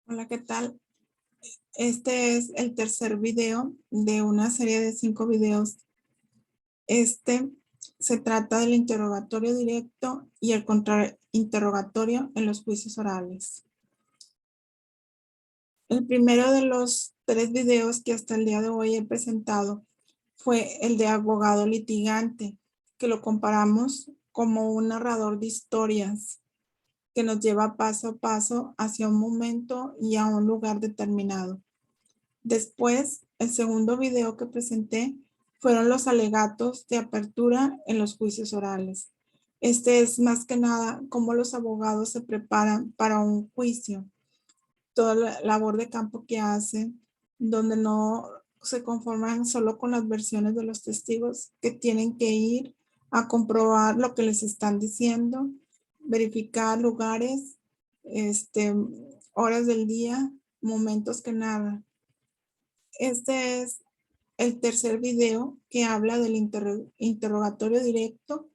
Hola, ¿qué tal? Este es el tercer video de una serie de 5 videos. Este se trata del interrogatorio directo y el contrainterrogatorio en los juicios orales. El primero de los 3 videos que hasta el día de hoy he presentado fue el de abogado litigante, que lo comparamos como un narrador de historias que nos lleva paso a paso hacia un momento y a un lugar determinado. Después, el segundo video que presenté fueron los alegatos de apertura en los juicios orales. Este es más que nada cómo los abogados se preparan para un juicio, toda la labor de campo que hacen, donde no se conforman solo con las versiones de los testigos, que tienen que ir a comprobar lo que les están diciendo, verificar lugares, horas del día, momentos que narran. Este es el tercer video que habla del interrogatorio directo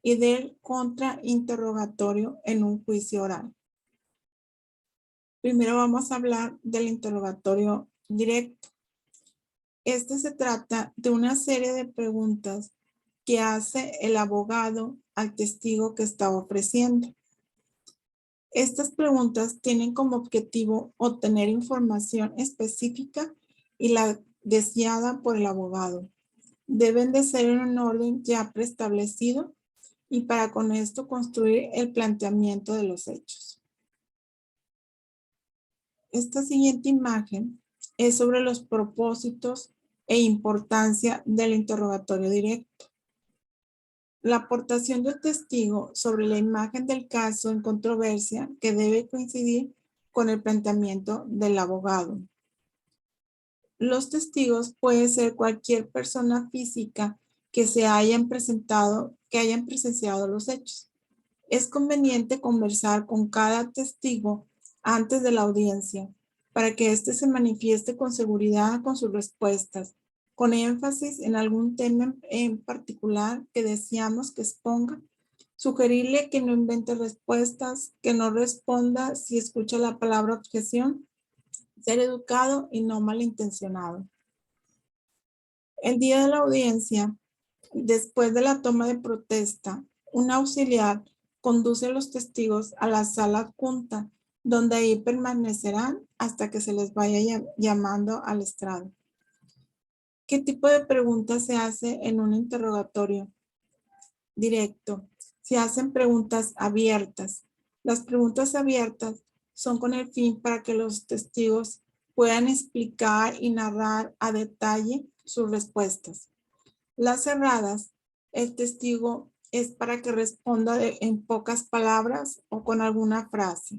y del contrainterrogatorio en un juicio oral. Primero vamos a hablar del interrogatorio directo. Este se trata de una serie de preguntas que hace el abogado al testigo que está ofreciendo. Estas preguntas tienen como objetivo obtener información específica y la deseada por el abogado. Deben de ser en un orden ya preestablecido y para con esto construir el planteamiento de los hechos. Esta siguiente imagen es sobre los propósitos e importancia del interrogatorio directo. La aportación del testigo sobre la imagen del caso en controversia que debe coincidir con el planteamiento del abogado. Los testigos pueden ser cualquier persona física que hayan presenciado los hechos. Es conveniente conversar con cada testigo antes de la audiencia para que éste se manifieste con seguridad con sus respuestas, con énfasis en algún tema en particular que deseamos que exponga. Sugerirle que no invente respuestas, que no responda si escucha la palabra objeción, ser educado y no malintencionado. El día de la audiencia, después de la toma de protesta, un auxiliar conduce a los testigos a la sala adjunta, donde ahí permanecerán hasta que se les vaya llamando al estrado. ¿Qué tipo de preguntas se hace en un interrogatorio directo? Se hacen preguntas abiertas. Las preguntas abiertas son con el fin para que los testigos puedan explicar y narrar a detalle sus respuestas. Las cerradas, el testigo es para que responda en pocas palabras o con alguna frase.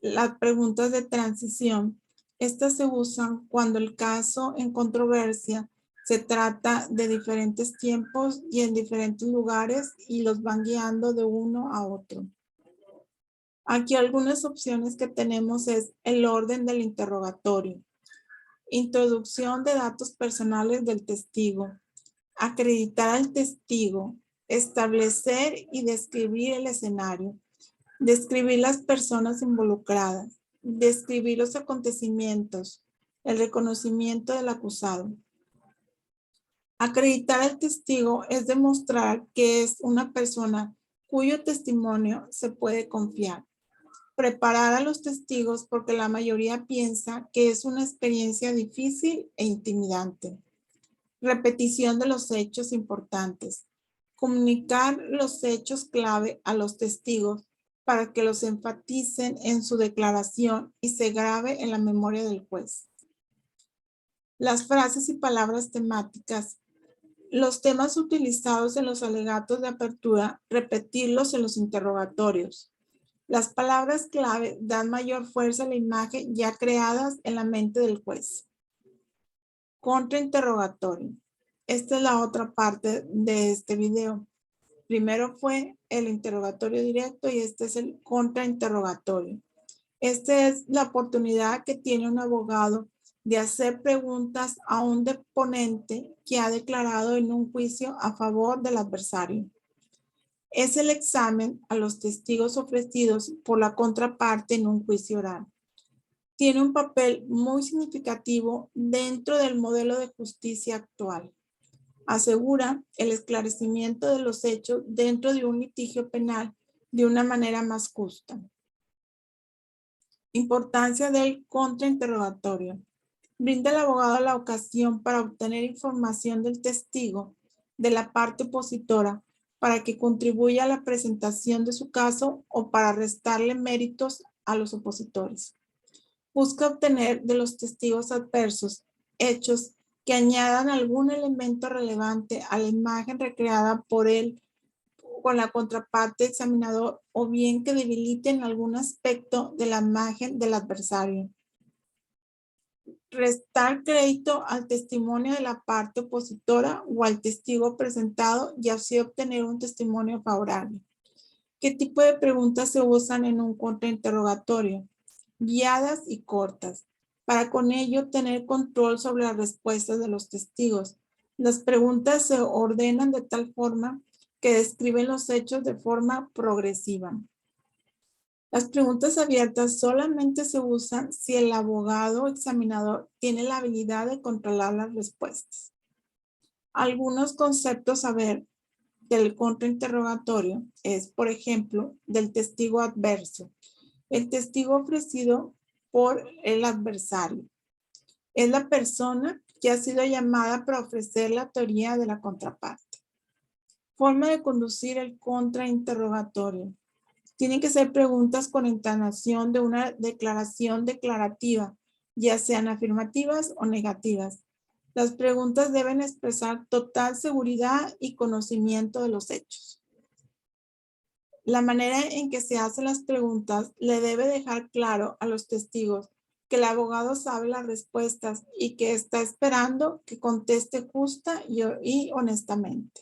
Las preguntas de transición, estas se usan cuando el caso en controversia se trata de diferentes tiempos y en diferentes lugares y los van guiando de uno a otro. Aquí algunas opciones que tenemos es el orden del interrogatorio, introducción de datos personales del testigo, acreditar al testigo, establecer y describir el escenario, describir las personas involucradas, describir los acontecimientos, el reconocimiento del acusado. Acreditar al testigo es demostrar que es una persona cuyo testimonio se puede confiar. Preparar a los testigos porque la mayoría piensa que es una experiencia difícil e intimidante. Repetición de los hechos importantes. Comunicar los hechos clave a los testigos para que los enfaticen en su declaración y se grabe en la memoria del juez. Las frases y palabras temáticas. Los temas utilizados en los alegatos de apertura, repetirlos en los interrogatorios. Las palabras clave dan mayor fuerza a la imagen ya creadas en la mente del juez. Contrainterrogatorio. Esta es la otra parte de este video. Primero fue el interrogatorio directo y este es el contrainterrogatorio. Esta es la oportunidad que tiene un abogado de hacer preguntas a un deponente que ha declarado en un juicio a favor del adversario. Es el examen a los testigos ofrecidos por la contraparte en un juicio oral. tiene un papel muy significativo dentro del modelo de justicia actual. Asegura el esclarecimiento de los hechos dentro de un litigio penal de una manera más justa. Importancia del contrainterrogatorio. Brinda al abogado la ocasión para obtener información del testigo de la parte opositora para que contribuya a la presentación de su caso o para restarle méritos a los opositores. Busca obtener de los testigos adversos hechos que añadan algún elemento relevante a la imagen recreada por él con la contraparte examinador o bien que debiliten algún aspecto de la imagen del adversario. Restar crédito al testimonio de la parte opositora o al testigo presentado y así obtener un testimonio favorable. ¿Qué tipo de preguntas se usan en un contrainterrogatorio? Guiadas y cortas, para con ello tener control sobre las respuestas de los testigos. Las preguntas se ordenan de tal forma que describen los hechos de forma progresiva. Las preguntas abiertas solamente se usan si el abogado examinador tiene la habilidad de controlar las respuestas. Algunos conceptos a ver del contrainterrogatorio es, por ejemplo, del testigo adverso. El testigo ofrecido por el adversario es la persona que ha sido llamada para ofrecer la teoría de la contraparte. Forma de conducir el contrainterrogatorio. Tienen que ser preguntas con entonación de una declaración declarativa, ya sean afirmativas o negativas. Las preguntas deben expresar total seguridad y conocimiento de los hechos. La manera en que se hacen las preguntas le debe dejar claro a los testigos que el abogado sabe las respuestas y que está esperando que conteste justa y honestamente.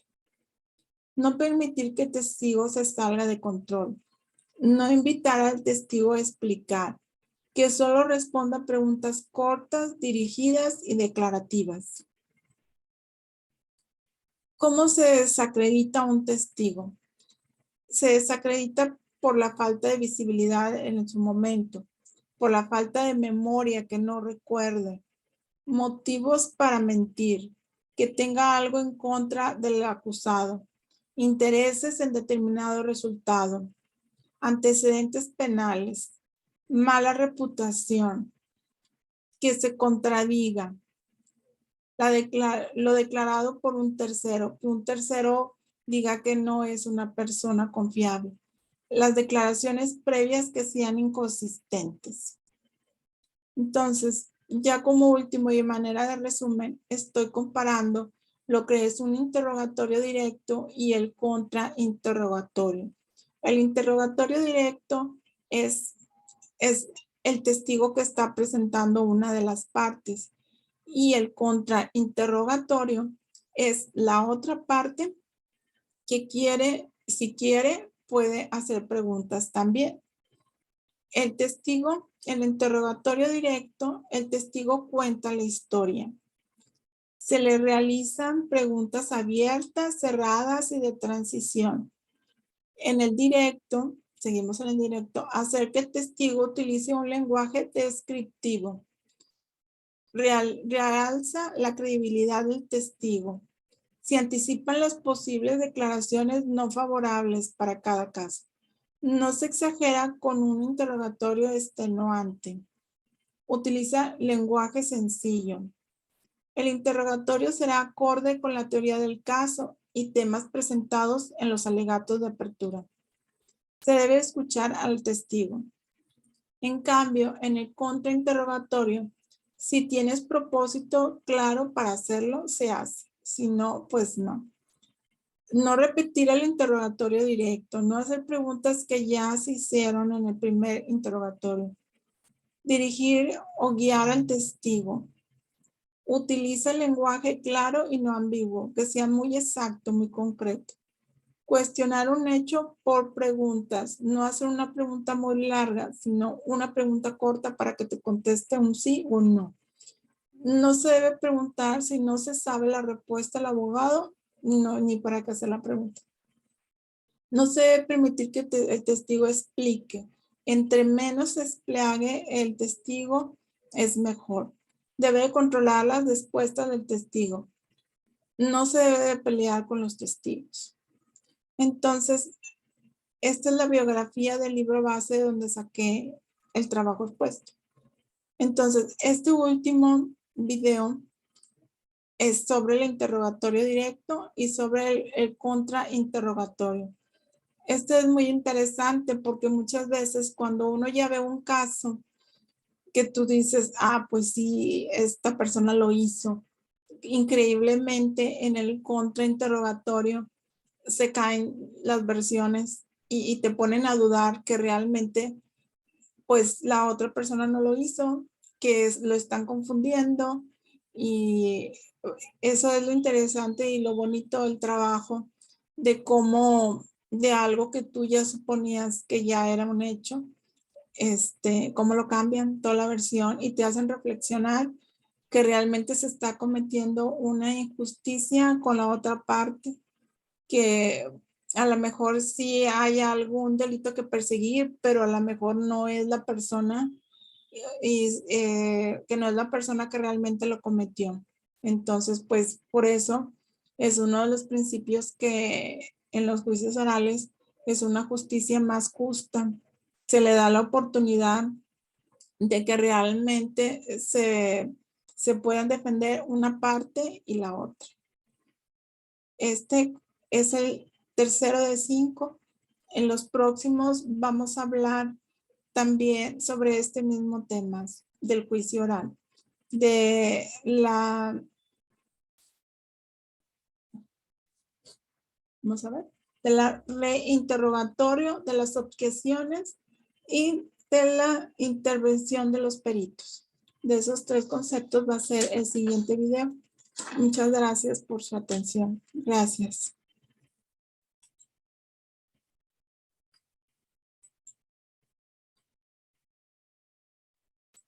No permitir que el testigo se salga de control. No invitar al testigo a explicar, que solo responda preguntas cortas, dirigidas y declarativas. ¿Cómo se desacredita un testigo? Se desacredita por la falta de visibilidad en su momento, por la falta de memoria que no recuerde, motivos para mentir, que tenga algo en contra del acusado, intereses en determinado resultado, antecedentes penales, mala reputación, que se contradiga lo declarado por un tercero, que un tercero diga que no es una persona confiable. Las declaraciones previas que sean inconsistentes. Entonces, ya como último y de manera de resumen, estoy comparando lo que es un interrogatorio directo y el contrainterrogatorio. El interrogatorio directo es el testigo que está presentando una de las partes y el contrainterrogatorio es la otra parte que quiere, si quiere, puede hacer preguntas también. El testigo, el interrogatorio directo, el testigo cuenta la historia. Se le realizan preguntas abiertas, cerradas y de transición. En el directo, seguimos en el directo, hacer que el testigo utilice un lenguaje descriptivo. Realza la credibilidad del testigo. Se anticipan las posibles declaraciones no favorables para cada caso. No se exagera con un interrogatorio extenuante. Utiliza lenguaje sencillo. El interrogatorio será acorde con la teoría del caso y temas presentados en los alegatos de apertura. Se debe escuchar al testigo. En cambio, en el contrainterrogatorio, si tienes propósito claro para hacerlo, se hace. Si no, pues no. No repetir el interrogatorio directo, no hacer preguntas que ya se hicieron en el primer interrogatorio. Dirigir o guiar al testigo. Utiliza el lenguaje claro y no ambiguo, que sea muy exacto, muy concreto. Cuestionar un hecho por preguntas, no hacer una pregunta muy larga, sino una pregunta corta para que te conteste un sí o un no. No se debe preguntar si no se sabe la respuesta del abogado, ni para qué hacer la pregunta. No se debe permitir que el testigo explique. Entre menos se despliegue el testigo, es mejor. Debe controlar las respuestas del testigo. No se debe de pelear con los testigos. Entonces, esta es la biografía del libro base donde saqué el trabajo expuesto. Entonces, este último video es sobre el interrogatorio directo y sobre el contrainterrogatorio. Este es muy interesante porque muchas veces cuando uno ya ve un caso que tú dices, pues sí, esta persona lo hizo. Increíblemente en el contrainterrogatorio se caen las versiones y te ponen a dudar que realmente pues la otra persona no lo hizo, que lo están confundiendo, y eso es lo interesante y lo bonito del trabajo, de cómo de algo que tú ya suponías que ya era un hecho, cómo lo cambian toda la versión y te hacen reflexionar que realmente se está cometiendo una injusticia con la otra parte, que a lo mejor sí hay algún delito que perseguir, pero a lo mejor no es la persona, que no es la persona que realmente lo cometió. Entonces, pues por eso es uno de los principios que en los juicios orales es una justicia más justa. Se le da la oportunidad de que realmente se puedan defender una parte y la otra. Este es el tercero de 5. En los próximos vamos a hablar también sobre este mismo tema del juicio oral, vamos a ver, de la reinterrogatorio, de las objeciones y de la intervención de los peritos. De esos 3 conceptos va a ser el siguiente video. Muchas gracias por su atención. Gracias.